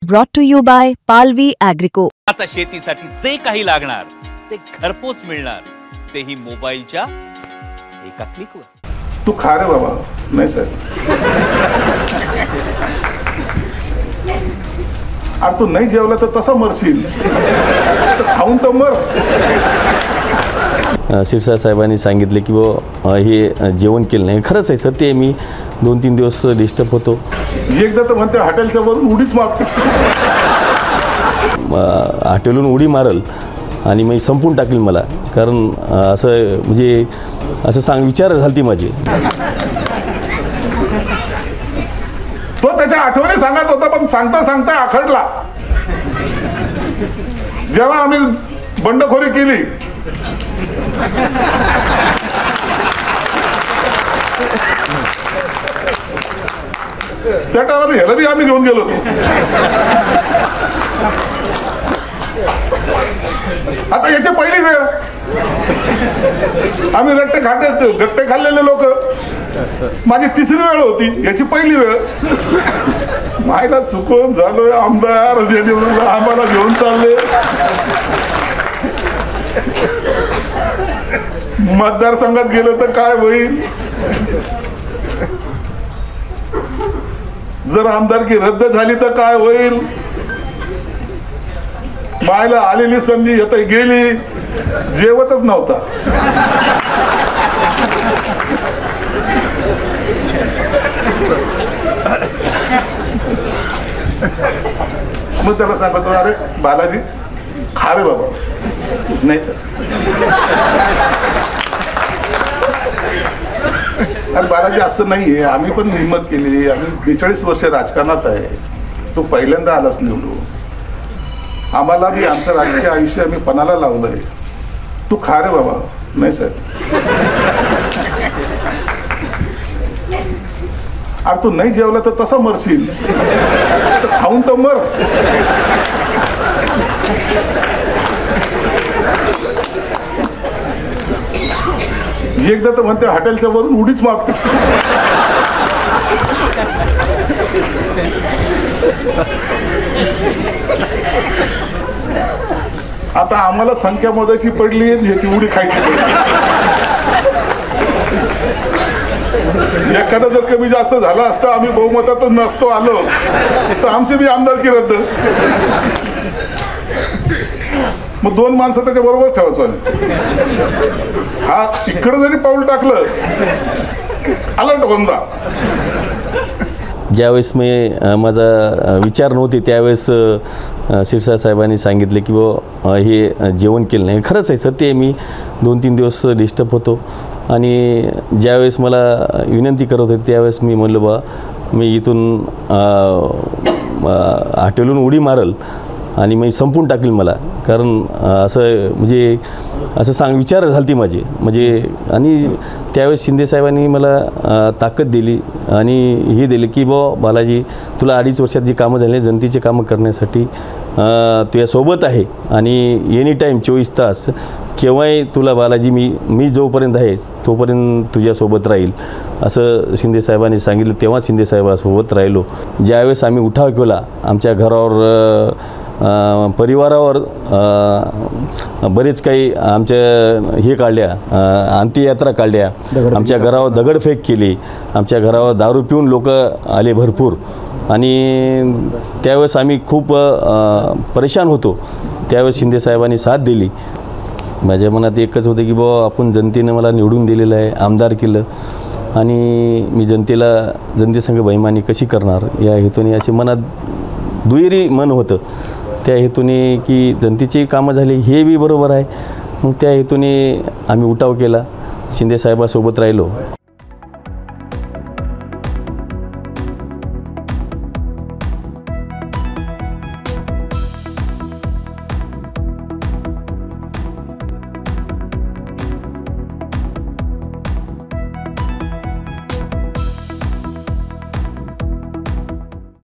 Brought to you by Palvi Agrico. आता शेतीसाठी जे काही लागणार ते घरपोच मिळणार, तेही मोबाईलच्या एका क्लिकवर। तू खा रे बाबा। नाही सर, अरे तू नाही जेवला तर तसा मरशील, खाऊन तर मर। शिरसाट साहेबांनी सांगितले की हे जेवण केलं नाही। खरंच आहे, सत्य आहे। मी 2-3 दिवस डिस्टर्ब होतो। एकदा तर म्हणते हॉटेलच्या वरून उडीच मारतो, हॉटेलून उडी मारल आणि मी संपून टाकेल मला, कारण असं म्हणजे असं विचार झालती माझी। तो त्याच्या आठवणी सांगत होता, पण सांगता सांगता आखडला। जेव्हा आम्ही बंडखोरी केली त्या टायमाला ह्याला बी आम्ही घेऊन गेलो होतो। आता याची पहिली वेळ, आम्ही गट्टे खाल्लेले लोक, माझी तिसरी वेळ होती, याची पहिली वेळ। मायला चुकून झालोय आमदार, आम्हाला घेऊन चालले। मतदारसंघात गेलं तर काय होईल, जर आमदारकी रद्द झाली तर काय होईल। मायला आलेली संधी आता गेली, जेवतच नव्हता। मग त्याला सांगतो, अरे बालाजी खा रे बाबा। नाही सर, अरे बालाजी असं नाहीये, आम्ही पण हिंमत केली, आम्ही 42 वर्ष राजकारणात आहे, तो पहिल्यांदा आलाच निवडू। आम्हाला बी आमचं राजकीय आयुष्य आम्ही पणाला लावलंय, तू खा रे बाबा। नाही सर, अरे तू नाही जेवला तर तसा मरशील, खाऊन तर मर। एकदा तर म्हणते हॉटेलच्या वरून उडीच मारतो, आता आम्हाला संख्या मोजायची पडली, याची उडी खायची पडली। एखादा जर कमी जास्त झाला असता, आम्ही बहुमतातच नसतो आलो, तर आमची बी आमदारकी रद्द। मग 2 माणसं त्याच्या बरोबर ठेवायचं। हा तिकडे जरी पाऊल टाकलं, अलर्ट होऊन जा। ज्यावेळेस मी माझा विचार नव्हते, त्यावेळेस शिरसाट साहेबांनी सांगितले की हे जेवण केलं नाही। खरंच आहे, सत्य आहे। मी 2-3 दिवस डिस्टर्ब होतो आणि ज्यावेळेस मला विनंती करत होते, त्यावेळेस मी म्हणलं बा मी इथून हॉटेलून उडी मारल आणि मी संपून टाकेल मला, कारण असं म्हणजे असं विचार झालती माझी म्हणजे। आणि त्यावेळेस शिंदे साहेबांनी मला ताकद दिली आणि हे दिले की बालाजी, तुला 2.5 वर्षात जी कामं झाली, जनतेची कामं करण्यासाठी तुझ्यासोबत आहे आणि एनी टाईम 24 तास केव्हाही तुला बालाजी मी जोपर्यंत आहे तोपर्यंत तुझ्यासोबत राहील, असं शिंदे साहेबांनी सांगितलं। तेव्हा शिंदे साहेबासोबत राहिलो। ज्यावेळेस आम्ही उठाव केला, आमच्या घरावर परिवारावर बरेच काही आमच्या हे काढल्या, अंत्ययात्रा काढल्या, आमच्या घरावर दगडफेक केली, आमच्या घरावर दारू पिऊन लोक आले भरपूर, आणि त्यावेळेस आम्ही खूप परेशान होतो। त्यावेळेस शिंदे साहेबांनी साथ दिली। माझ्या मनात एकच होतं की आपण जनतेनं मला निवडून दिलेलं आहे, आमदार केलं, आणि मी जनतेसंग बेईमानी कशी करणार या हेतूने असे मनात दुहेरी मन होतं। त्या हेतूने की जनतेची कामं झाली हे बी बरोबर आहे, मग त्या हेतूने आम्ही उठाव केला, शिंदे साहेबासोबत राहिलो।